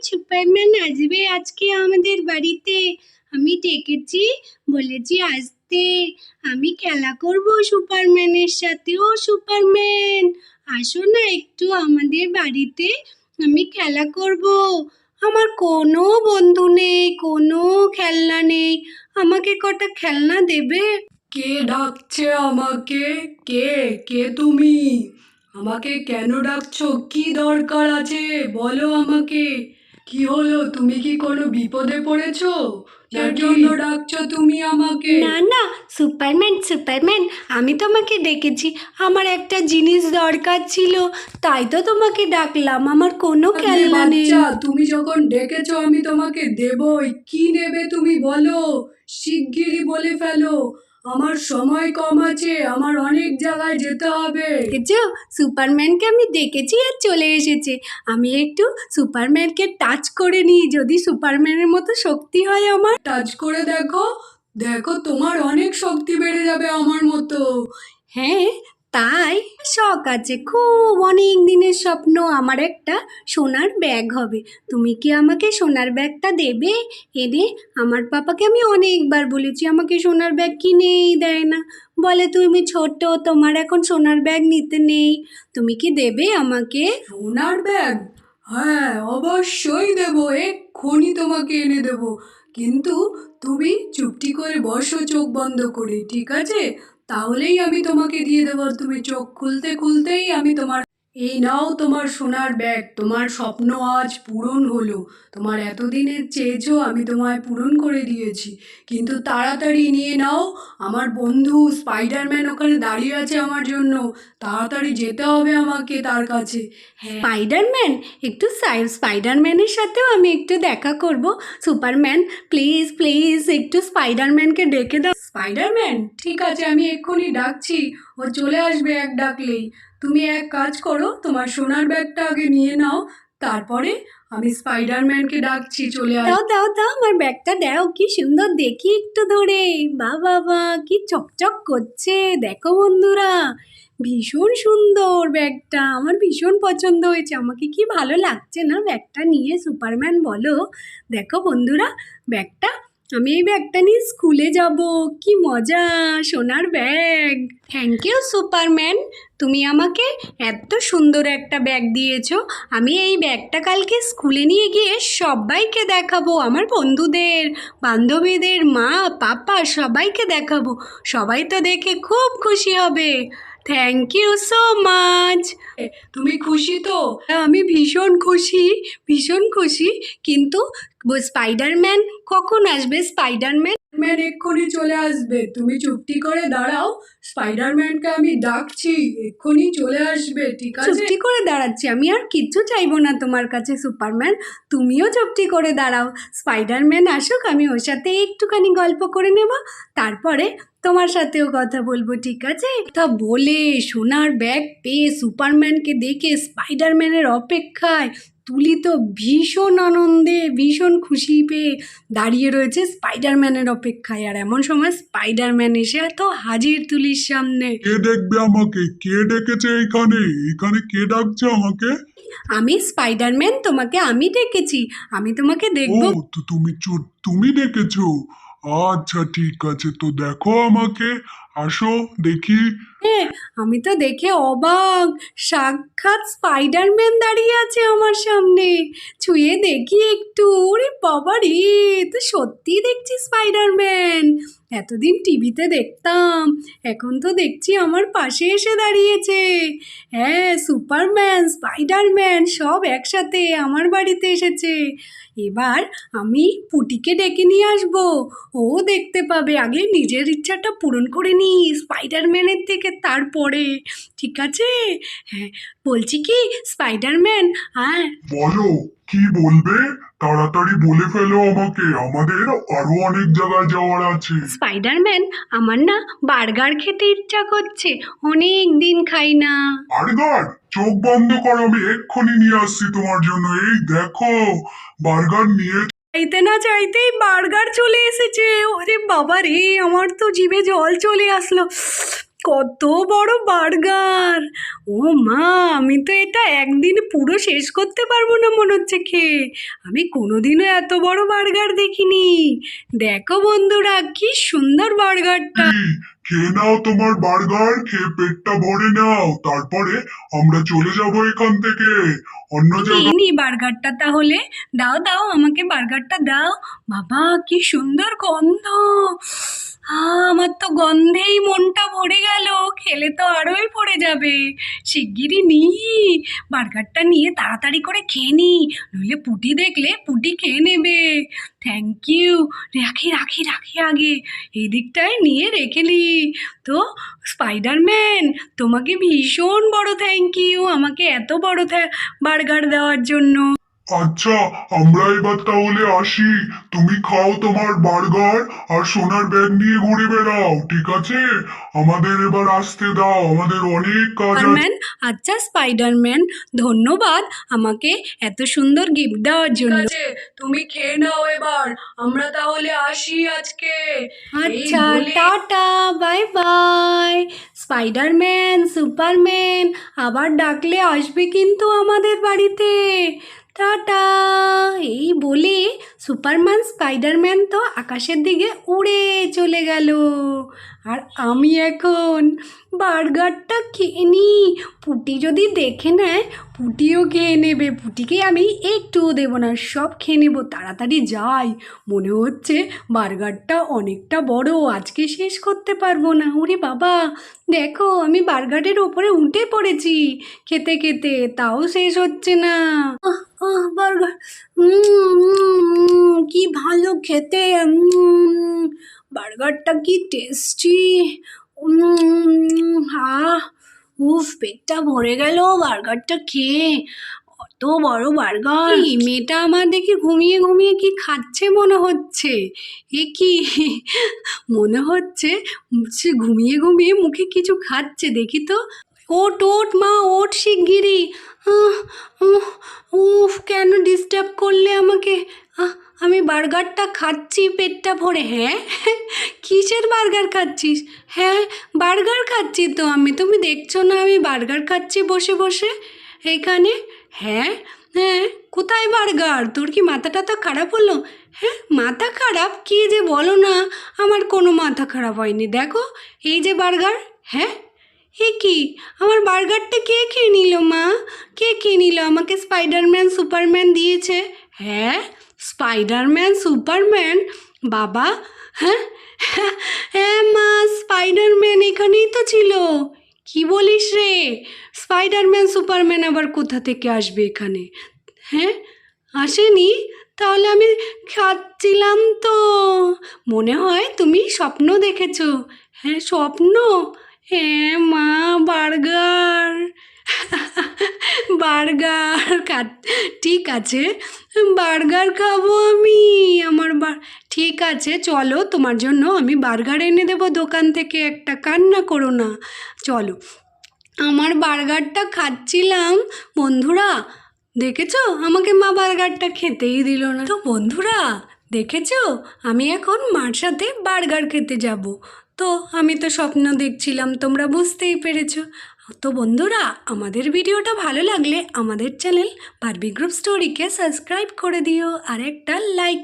Superman আসবে আজকে আমাদের বাড়িতে। আমি ডেকেছি, বলেছি আসতে। আমি খেলা করব সুপারম্যানের সাথে। ও সুপারম্যান, আসো না একটু আমাদের বাড়িতে, আমি খেলা করব। আমার কোনো বন্ধু নেই, কোনো খেলনা নেই, আমাকে কটা খেলনা দেবে? কে ডাকছে আমাকে? কে কে তুমি? আমাকে কেন ডাকছো? কি দরকার আছে বলো আমাকে। কি হলো? তুমি কি কোনো বিপদে পড়েছো? যার জন্য ডাকছো তুমি আমাকে? না না, সুপারম্যান, আমি তোমাকে ডেকেছি, আমার একটা জিনিস দরকার ছিল, তাই তো তোমাকে ডাকলাম। আমার কোনো খেলনা নেই। বাচ্চা, তুমি যখন ডেকেছো আমি তোমাকে দেবই। কি নেবে তুমি বলো, শিগগিরই বলে ফেলো। আমার সময় কম আছে, আমার অনেক জায়গায় যেতে হবে। দেখেছো, সুপারম্যানকে আমি ডেকেছি আর চলে এসেছে। আমি একটু সুপারম্যানকে টাচ করে নিই, যদি সুপারম্যানের মতো শক্তি হয় আমার। টাচ করে দেখো, দেখো তোমার অনেক শক্তি বেড়ে যাবে আমার মতো। হ্যাঁ, তাই শখ আছে খুব, অনেক দিনের স্বপ্ন আমার একটা সোনার ব্যাগ হবে। তুমি কি আমাকে সোনার ব্যাগটা দেবে এনে? আমার পাপাকে আমি অনেকবার বলেছি, আমাকে সোনার ব্যাগ কিনেই দেয় না, বলে তুমি ছোট, তোমার এখন সোনার ব্যাগ নিতে নেই। তুমি কি দেবে আমাকে? সোনার ব্যাগ? হ্যাঁ, অবশ্যই দেবো, এক্ষুনি তোমাকে এনে দেবো। কিন্তু তুমি চুপটি করে বসো, চোখ বন্ধ করে, ঠিক আছে? তাহলেই আমি তোমাকে দিয়ে দেবো। তুমি চোখ খুলতে খুলতেই আমি তোমার, এই নাও তোমার সোনার ব্যাগ। তোমার স্বপ্ন আজ পূরণ হলো। তোমার এতদিনের চেয়েছো, আমি তোমায় পূরণ করে দিয়েছি। কিন্তু তাড়াতাড়ি নিয়ে নাও, আমার বন্ধু স্পাইডারম্যান ওখানে দাঁড়িয়ে আছে আমার জন্য। তাড়াতাড়ি যেতে হবে আমাকে তার কাছে। স্পাইডারম্যান, একটু স্পাইডারম্যানের সাথেও আমি একটু দেখা করব। সুপারম্যান, প্লিজ প্লিজ একটু স্পাইডারম্যানকে ডেকে দাও। স্পাইডারম্যান, ঠিক আছে, আমি এক্ষুনি ডাকছি, ও চলে আসবে এক ডাকলেই। তুমি এক কাজ করো, তোমার সোনার ব্যাগটা আগে নিয়ে নাও, তারপরে আমি স্পাইডারম্যানকে ডাকছি, চলে আস। দাও দাও দাও, আমার ব্যাগটা দাও, কি সুন্দর দেখি একটু ধরে। বাবা, কি চকচক করছে, দেখো বন্ধুরা, ভীষণ সুন্দর ব্যাগটা, আমার ভীষণ পছন্দ হয়েছে। আমাকে কি ভালো লাগছে না ব্যাগটা নিয়ে, সুপারম্যান বলো। দেখো বন্ধুরা, ব্যাগটা, আমি এই ব্যাগটা নিয়ে স্কুলে যাব, কি মজা, সোনার ব্যাগ। থ্যাংক ইউ সুপারম্যান, তুমি আমাকে এত সুন্দর একটা ব্যাগ দিয়েছো। আমি এই ব্যাগটা কালকে স্কুলে নিয়ে গিয়ে সবাইকে দেখাবো, আমার বন্ধুদের, বান্ধবীদের, মা, পাপা সবাইকে দেখাবো। সবাই তো দেখে খুব খুশি হবে। Thank you so much. তুমি খুশি তো? আমি ভীষণ খুশি, কিন্তু স্পাইডারম্যান কখন আসবে? স্পাইডারম্যান ম্যান এক্ষুনি চলে আসবে, তুমি চুপটি করে দাঁড়াও। স্পাইডারম্যানকে আমি ডাকছি, এক্ষুনি চলে আসবে, ঠিক আছে? চুপটি করে দাঁড়াচ্ছি, আমি আর কিচ্ছু চাইবো না তোমার কাছে সুপারম্যান, তুমিও চুপটি করে দাঁড়াও। স্পাইডারম্যান আসুক, আমি ওর সাথে একটুখানি গল্প করে নেব, তারপরে তোমার সাথেও কথা বলবো, ঠিক আছে? তা বলে সোনার ব্যাগ পেয়ে সুপারম্যানকে দেখে স্পাইডারম্যানের অপেক্ষায় তুলি তো ভীষণ আনন্দে, ভীষণ খুশি পেয়ে দাঁড়িয়ে রয়েছে স্পাইডারম্যানের অপেক্ষায়। আর এমন সময় স্পাইডারম্যান এসে তো হাজির তুলির সামনে। কে দেখবে আমাকে? কে ডেকেছে এখানে? এখানে কে ডাকছে আমাকে? আমি স্পাইডারম্যান, তোমাকে আমি ডেকেছি, আমি তোমাকে ও, দেখবো। তো তুমি ডেকেছো? আচ্ছা, ঠিক আছে, তো দেখো আমাকে, আসো দেখি। হ্যাঁ, আমি তো দেখে অবাক, সাক্ষাৎ স্পাইডারম্যান দাঁড়িয়ে আছে আমার সামনে। ছুঁয়ে দেখি একটু, ওরে বাবা রে, তো সত্যি দেখছি স্পাইডারম্যান। এতদিন টিভিতে দেখতাম, এখন তো দেখছি আমার পাশে এসে দাঁড়িয়েছে। হ্যাঁ, সুপারম্যান, স্পাইডারম্যান সব একসাথে আমার বাড়িতে এসেছে। এবার আমি পুটিকে ডেকে নিয়ে আসবো, ও দেখতে পাবে। আগে নিজের ইচ্ছাটা পূরণ করে নিই স্পাইডারম্যানের থেকে, তারপরে, ঠিক আছে? হ্যাঁ, বলছি কি স্পাইডারম্যান, হ্যাঁ বলো, কি বলবে? তাড়াতাড়ি বলে ফেলো আমাকে, আমাদের আরো অনেক জায়গায় যাওয়ার আছে। স্পাইডারম্যান, আমার না বার্গার খেতে ইচ্ছা করছে, অনেক দিন খাই না। বার্গার? চোখ বন্ধ করো, আমি এক্ষুনি নিয়ে আসছি তোমার জন্য। এই দেখো, বার্গার নিয়ে। চাইতে না চাইতেই বার্গার চলে এসেছে। ওরে বাবা রে, আমার তো জিভে জল চলে আসলো। কত বড় বার্গার! ও মা, আমি তো এটা একদিনে পুরো শেষ করতে পারবো না মনে হচ্ছে খেয়ে। আমি কোনোদিনও এত বড় বার্গার দেখিনি। দেখো বন্ধুরা, কি সুন্দর বার্গারটা। খেয়ে নাও তোমার বার্গার, খেয়ে পেটটা ভরে নাও, তারপরে আমরা চলে যাব এখান থেকে অন্য জায়গায়। এই নি বার্গারটা তাহলে। দাও দাও, আমাকে বার্গারটা দাও। বাবা, কি সুন্দর গন্ধ! আমার তো গন্ধেই মনটা ভরে গেল। খেলে তো আরোই পড়ে যাবে। শিগগিরই বার্গারটা নিয়ে তাড়াতাড়ি করে খেয়ে নি, নইলে পুটি দেখলে পুটি খেয়ে নেবে। Thank you. রাখি রাখি রাখি আগে এই দিকটায় নিয়ে রেখে নি। তো স্পাইডারম্যান, তোমাকে ভীষণ বড় থ্যাংক ইউ আমাকে এত বড় বার্গার দেওয়ার জন্য। আচ্ছা, আমরা এবার তাহলে আসি। তুমি খাও তোমার বার্গার আর সোনার ব্যাগ নিয়ে ঘুরে বেড়াও, ঠিক আছে? আমাদের এবার আসতে দাও, আমাদের অনেক কাজ আছে। স্পাইডারম্যান, আচ্ছা স্পাইডারম্যান, ধন্যবাদ আমাকে এত সুন্দর গিফট দেওয়ার ঠিক জন্য। আছে, তুমি খেয়ে নাও এবার, আমরা তাহলে আসি আজকে। আচ্ছা, এই বলে- tata, bye bye. Spiderman, Superman, আবার ডাকলে আসবে কিন্তু আমাদের বাড়িতে। টাটা। এই বলে সুপারম্যান স্পাইডারম্যান তো আকাশের দিকে উড়ে চলে গেল। আর আমি এখন বার্গারটা খেয়ে নিই। পুটি যদি দেখে নেয়, পুটিও খেয়ে নেবে। পুটিকে আমি একটুও দেবো না, সব খেয়ে নেবো। তাড়াতাড়ি যাই, মনে হচ্ছে বার্গারটা অনেকটা বড়, আজকে শেষ করতে পারবো না। ওরে বাবা, দেখো আমি বার্গারের ওপরে উঠে পড়েছি খেতে খেতে, তাও শেষ হচ্ছে না। বার্গার, কি ভালো খেতে। বার্গারটা কি টেস্টি। উফ, পেটটা ভরে গেল বার্গারটা খেয়ে। অত বড় বার্গার! এই মেয়েটা আমার দেখি ঘুমিয়ে ঘুমিয়ে কি খাচ্ছে মনে হচ্ছে। এ কি, মনে হচ্ছে সে ঘুমিয়ে ঘুমিয়ে মুখে কিছু খাচ্ছে। দেখি তো। ওঠ ওঠ মা, ওঠ শিগগিরই। উফ, কেন ডিস্টার্ব করলে আমাকে? আমি বার্গারটা খাচ্ছি পেটটা ভরে। হ্যাঁ, কিসের বার্গার খাচ্ছিস? হ্যাঁ, বার্গার খাচ্ছি তো আমি। তুমি দেখছো না আমি বার্গার খাচ্ছি বসে বসে এখানে? হ্যাঁ হ্যাঁ, কোথায় বার্গার? তোর কি মাথাটা তো খারাপ হলো? হ্যাঁ, মাথা খারাপ কি যে বলো না, আমার কোনো মাথা খারাপ হয়নি। দেখো, এই যে বার্গার। হ্যাঁ, এ কি, আমার বার্গারটা কে খেয়ে নিল মা? কে খেয়ে নিল? আমাকে স্পাইডারম্যান সুপারম্যান দিয়েছে। হ্যাঁ, স্পাইডারম্যান সুপারম্যান? বাবা, হ্যাঁ হ্যাঁ মা, স্পাইডারম্যান এখানেই তো ছিল। কি বলিস রে? স্পাইডারম্যান সুপারম্যান আবার কোথা থেকে আসবে এখানে? হ্যাঁ, আসেনি? তাহলে আমি খাচ্ছিলাম তো। মনে হয় তুমি স্বপ্ন দেখেছো। হ্যাঁ, স্বপ্ন? হ্যাঁ মা, বার্গার। বার্গার ঠিক আছে, বার্গার খাবো আমি। আমার ঠিক আছে, চলো তোমার জন্য আমি বার্গার এনে দেবো দোকান থেকে একটা, কান্না করো না। চলো, আমার বার্গারটা খাচ্ছিলাম। বন্ধুরা দেখেছো, আমাকে মা বার্গারটা খেতেই দিল না। তো বন্ধুরা দেখেছো, আমি এখন মার সাথে বার্গার খেতে যাব। তো আমি তো স্বপ্ন দেখছিলাম, তোমরা বুঝতেই পেরেছো। তো বন্ধুরা, আমাদের ভিডিওটা ভালো লাগলে আমাদের চ্যানেল বারবি গ্রুপ স্টোরিকে সাবস্ক্রাইব করে দিও আর একটা লাইক